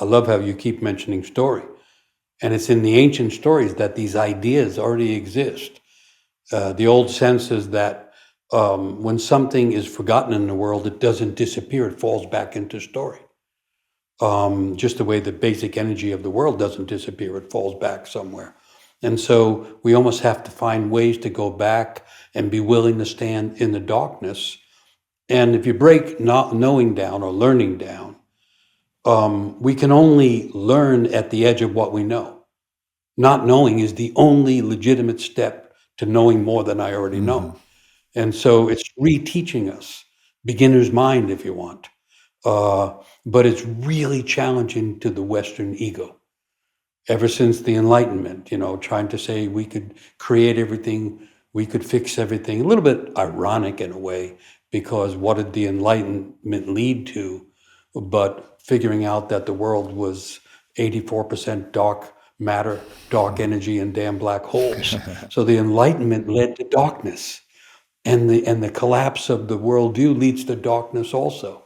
I love how you keep mentioning story. And it's in the ancient stories that these ideas already exist. The old sense is that when something is forgotten in the world, it doesn't disappear, it falls back into story. Just the way the basic energy of the world doesn't disappear, it falls back somewhere. And so we almost have to find ways to go back and be willing to stand in the darkness. And if you break not knowing down or learning down, we can only learn at the edge of what we know. Not knowing is the only legitimate step to knowing more than I already know. And so it's reteaching us, beginner's mind, if you want. But it's really challenging to the Western ego. Ever since the Enlightenment, trying to say we could create everything, we could fix everything. A little bit ironic in a way, because what did the Enlightenment lead to? But figuring out that the world was 84% dark matter, dark energy, and damn black holes. So the Enlightenment led to darkness. And the collapse of the worldview leads to darkness also.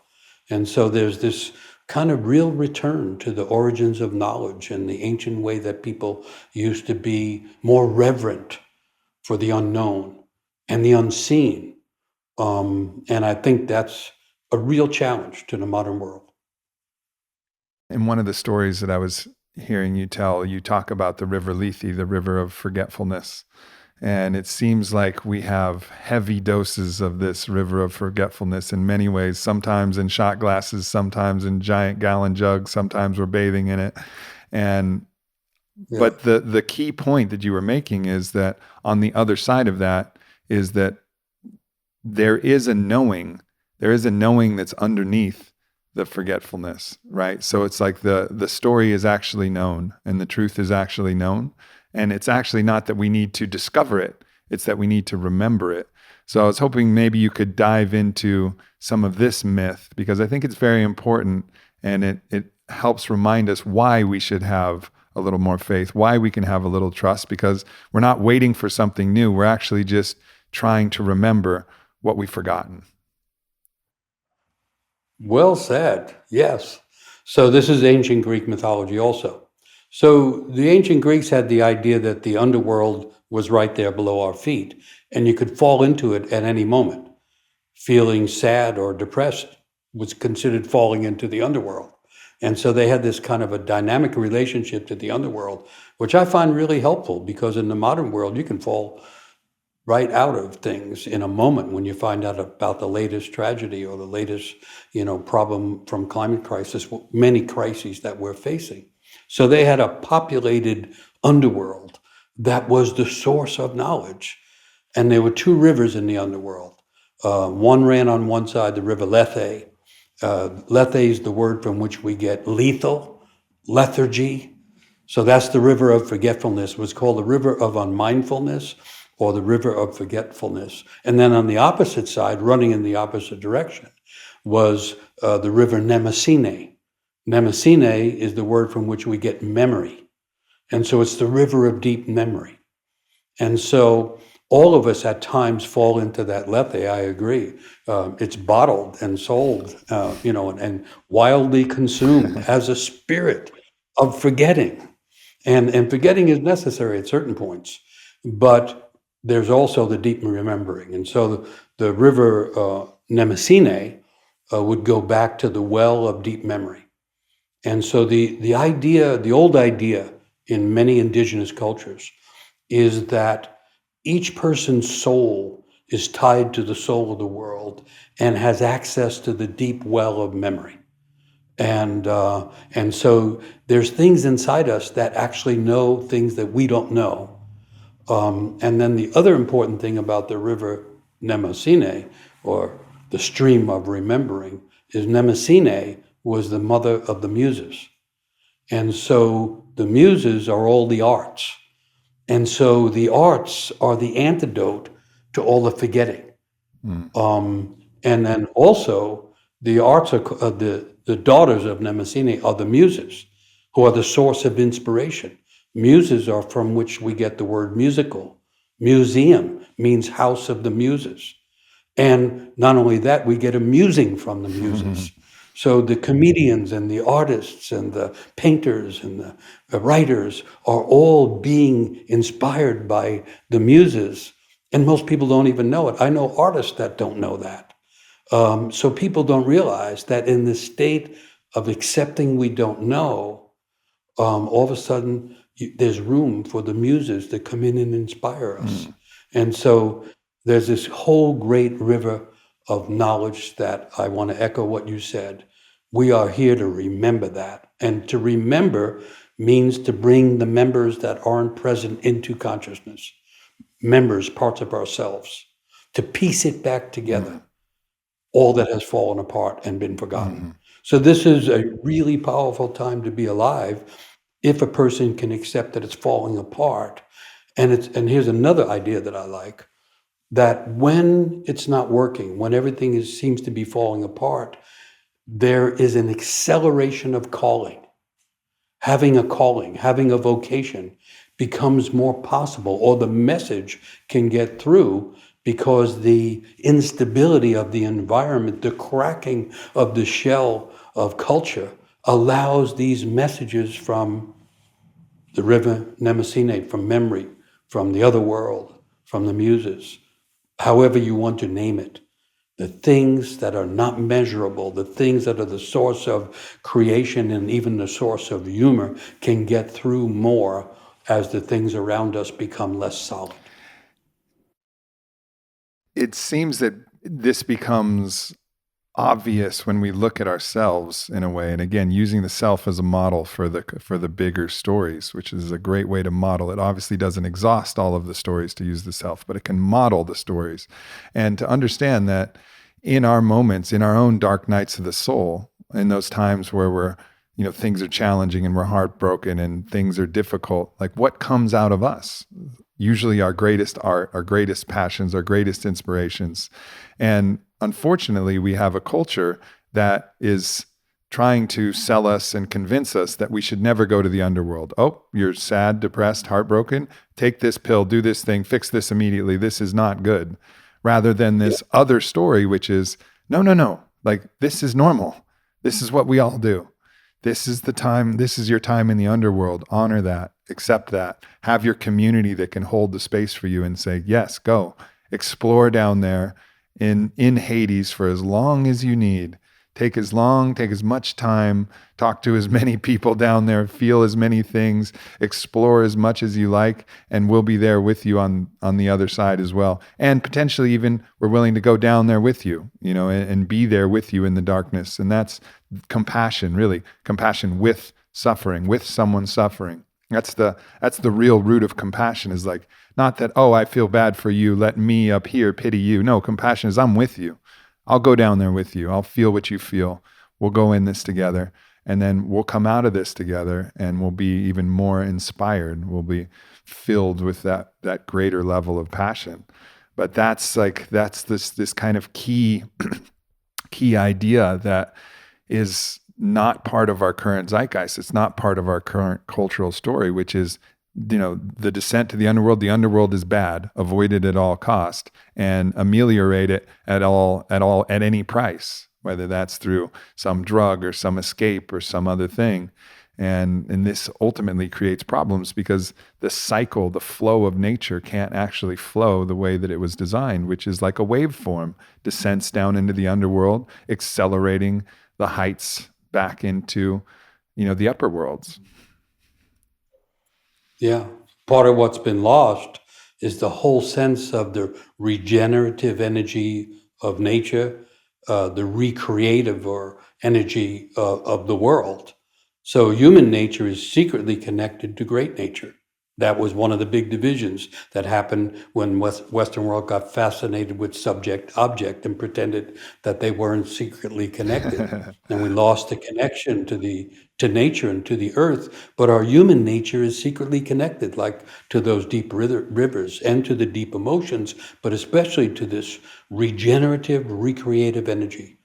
And so there's this kind of real return to the origins of knowledge and the ancient way that people used to be more reverent for the unknown and the unseen. And I think that's a real challenge to the modern world. In one of the stories that I was hearing you tell, you talk about the river Lethe, the river of forgetfulness. And it seems like we have heavy doses of this river of forgetfulness in many ways, sometimes in shot glasses, sometimes in giant gallon jugs, sometimes we're bathing in it. And but the key point that you were making is that on the other side of that is that there is a knowing that's underneath the forgetfulness, right? So it's like the story is actually known and the truth is actually known. And it's actually not that we need to discover it, it's that we need to remember it. So I was hoping maybe you could dive into some of this myth, because I think it's very important and it helps remind us why we should have a little more faith, why we can have a little trust, because we're not waiting for something new. We're actually just trying to remember what we've forgotten. Well said, yes. So this is ancient Greek mythology also. So the ancient Greeks had the idea that the underworld was right there below our feet, and you could fall into it at any moment. Feeling sad or depressed was considered falling into the underworld. And so they had this kind of a dynamic relationship to the underworld, which I find really helpful, because in the modern world, you can fall right out of things in a moment when you find out about the latest tragedy or the latest, problem from climate crisis, many crises that we're facing. So they had a populated underworld that was the source of knowledge. And there were two rivers in the underworld. One ran on one side, the river Lethe. Lethe is the word from which we get lethal, lethargy. So that's the river of forgetfulness. It was called the river of unmindfulness, or the river of forgetfulness. And then on the opposite side, running in the opposite direction, was the river Mnemosyne. Mnemosyne is the word from which we get memory. And so it's the river of deep memory. And so all of us at times fall into that lethe, I agree. It's bottled and sold, and wildly consumed as a spirit of forgetting. And forgetting is necessary at certain points, but there's also the deep remembering. And so the river Mnemosyne would go back to the well of deep memory. And so the old idea in many indigenous cultures is that each person's soul is tied to the soul of the world and has access to the deep well of memory. And so there's things inside us that actually know things that we don't know. And then the other important thing about the river Mnemosyne, or the stream of remembering, is Mnemosyne was the mother of the muses. And so the muses are all the arts. And so the arts are the antidote to all the forgetting. And then also the arts are the daughters of Mnemosyne are the muses, who are the source of inspiration. Muses are from which we get the word musical. Museum means house of the muses. And not only that, we get a musing from the muses. So the comedians and the artists and the painters and the writers are all being inspired by the muses, and most people don't even know it. I know artists that don't know that. So people don't realize that in the state of accepting we don't know, all of a sudden there's room for the muses to come in and inspire us. And so there's this whole great river of knowledge that I want to echo what you said. We are here to remember that. And to remember means to bring the members that aren't present into consciousness, members, parts of ourselves, to piece it back together, all that has fallen apart and been forgotten. So this is a really powerful time to be alive if a person can accept that it's falling apart. And here's another idea that I like, that when it's not working, when everything seems to be falling apart, there is an acceleration of calling. Having a calling, having a vocation becomes more possible, or the message can get through because the instability of the environment, the cracking of the shell of culture allows these messages from the river Nemesis, from memory, from the other world, from the muses, however you want to name it, the things that are not measurable, the things that are the source of creation and even the source of humor can get through more as the things around us become less solid. It seems that this becomes obvious when we look at ourselves in a way, and again, using the self as a model for the bigger stories, which is a great way to model. It obviously doesn't exhaust all of the stories to use the self, but it can model the stories, and to understand that in our moments, in our own dark nights of the soul, in those times where we're, things are challenging and we're heartbroken and things are difficult, like what comes out of us? Usually our greatest art, our greatest passions, our greatest inspirations. And unfortunately, we have a culture that is trying to sell us and convince us that we should never go to the underworld. Oh, you're sad, depressed, heartbroken? Take this pill, do this thing, fix this immediately. This is not good. Rather than this other story, which is, no. Like, this is normal. This is what we all do. This is the time. This is your time in the underworld. Honor that. Accept that. Have your community that can hold the space for you and say, yes, go. Explore down there in Hades for as long as you need. Take as much time, talk to as many people down there, feel as many things, explore as much as you like, and we'll be there with you on the other side as well. And potentially even we're willing to go down there with you, and be there with you in the darkness. And that's compassion, really. Compassion with suffering, with someone suffering. That's the real root of compassion, is like, not that, oh, I feel bad for you, let me up here pity you. No, compassion is, I'm with you. I'll go down there with you. I'll feel what you feel. We'll go in this together, and then we'll come out of this together, and we'll be even more inspired. We'll be filled with that greater level of passion. But that's this kind of key idea that is not part of our current zeitgeist. It's not part of our current cultural story, which is, the descent to the underworld. The underworld is bad. Avoid it at all cost, and ameliorate it at any price, whether that's through some drug or some escape or some other thing. And this ultimately creates problems because the cycle, the flow of nature can't actually flow the way that it was designed, which is like a waveform, descents down into the underworld, accelerating the heights back into, the upper worlds. Yeah. Part of what's been lost is the whole sense of the regenerative energy of nature, the recreative or energy of the world. So human nature is secretly connected to great nature. That was one of the big divisions that happened when Western world got fascinated with subject-object and pretended that they weren't secretly connected. And we lost the connection to nature and to the earth. But our human nature is secretly connected, like to those deep rivers and to the deep emotions, but especially to this regenerative, recreative energy.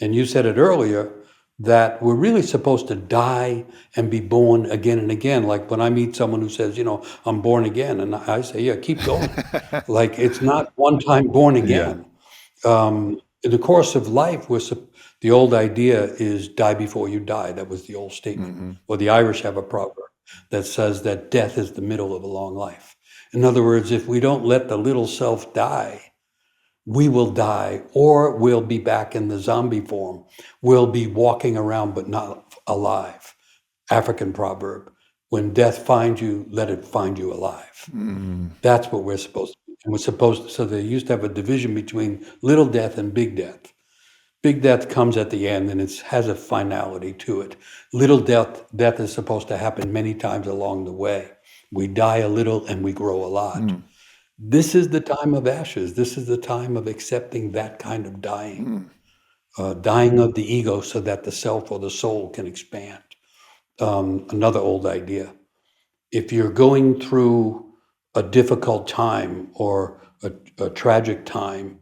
And you said it earlier, that we're really supposed to die and be born again and again. Like when I meet someone who says, I'm born again, and I say, yeah, keep going. Like, it's not one time born again. in the course of life, the old idea is die before you die. That was the old statement. Or the Irish have a proverb that says that death is the middle of a long life. In other words, if we don't let the little self die, we will die, or we'll be back in the zombie form. We'll be walking around but not alive. African proverb. When death finds you, let it find you alive. That's what we're supposed to do. And so they used to have a division between little death and big death. Big death comes at the end and it has a finality to it. Little death is supposed to happen many times along the way. We die a little and we grow a lot. This is the time of ashes. This is the time of accepting that kind of dying. Dying of the ego so that the self or the soul can expand. Another old idea. If you're going through a difficult time or a tragic time,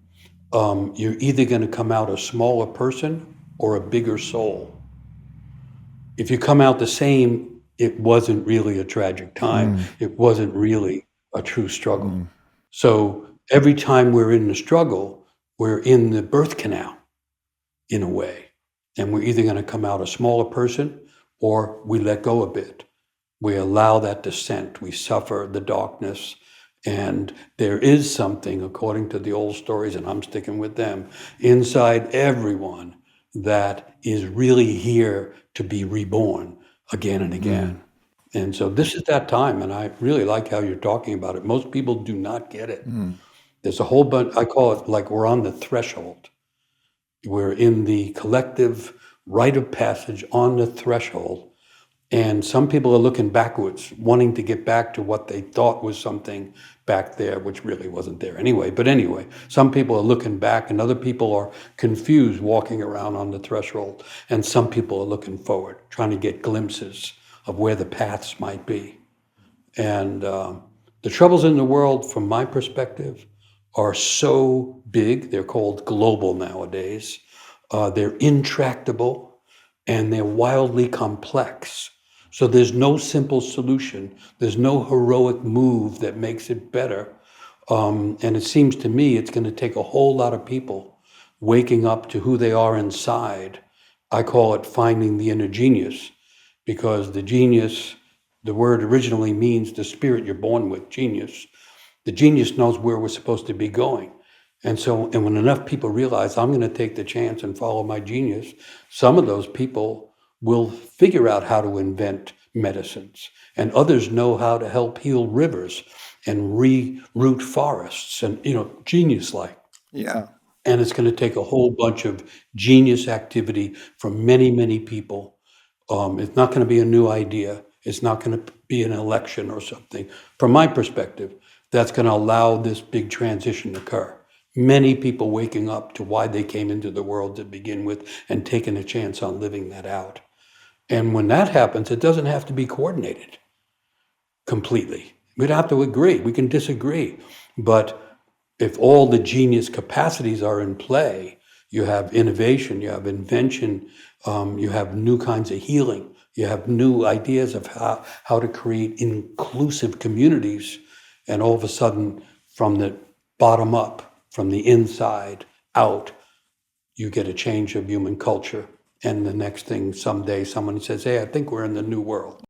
you're either going to come out a smaller person or a bigger soul. If you come out the same, it wasn't really a tragic time. It wasn't really a true struggle. So every time we're in the struggle, we're in the birth canal in a way. And we're either going to come out a smaller person or we let go a bit. We allow that descent. We suffer the darkness. And there is something, according to the old stories, and I'm sticking with them, inside everyone that is really here to be reborn again and again. And so this is that time, and I really like how you're talking about it. Most people do not get it. There's a whole bunch, I call it like we're on the threshold. We're in the collective rite of passage on the threshold. And some people are looking backwards, wanting to get back to what they thought was something back there, which really wasn't there anyway. But anyway, some people are looking back and other people are confused walking around on the threshold. And some people are looking forward, trying to get glimpses of where the paths might be. And the troubles in the world, from my perspective, are so big. They're called global nowadays. They're intractable and they're wildly complex. So there's no simple solution. There's no heroic move that makes it better. And it seems to me it's going to take a whole lot of people waking up to who they are inside. I call it finding the inner genius, because the genius, the word originally means the spirit you're born with, genius. The genius knows where we're supposed to be going. And when enough people realize I'm going to take the chance and follow my genius, some of those people will figure out how to invent medicines, and others know how to help heal rivers and reroot forests, and genius-like. Yeah. And it's going to take a whole bunch of genius activity from many, many people. It's not going to be a new idea. It's not going to be an election or something. From my perspective, that's going to allow this big transition to occur. Many people waking up to why they came into the world to begin with and taking a chance on living that out. And when that happens, it doesn't have to be coordinated completely. We don't have to agree. We can disagree. But if all the genius capacities are in play, you have innovation, you have invention, you have new kinds of healing, you have new ideas of how to create inclusive communities. And all of a sudden, from the bottom up, from the inside out, you get a change of human culture. And the next thing, someday, someone says, hey, I think we're in the new world.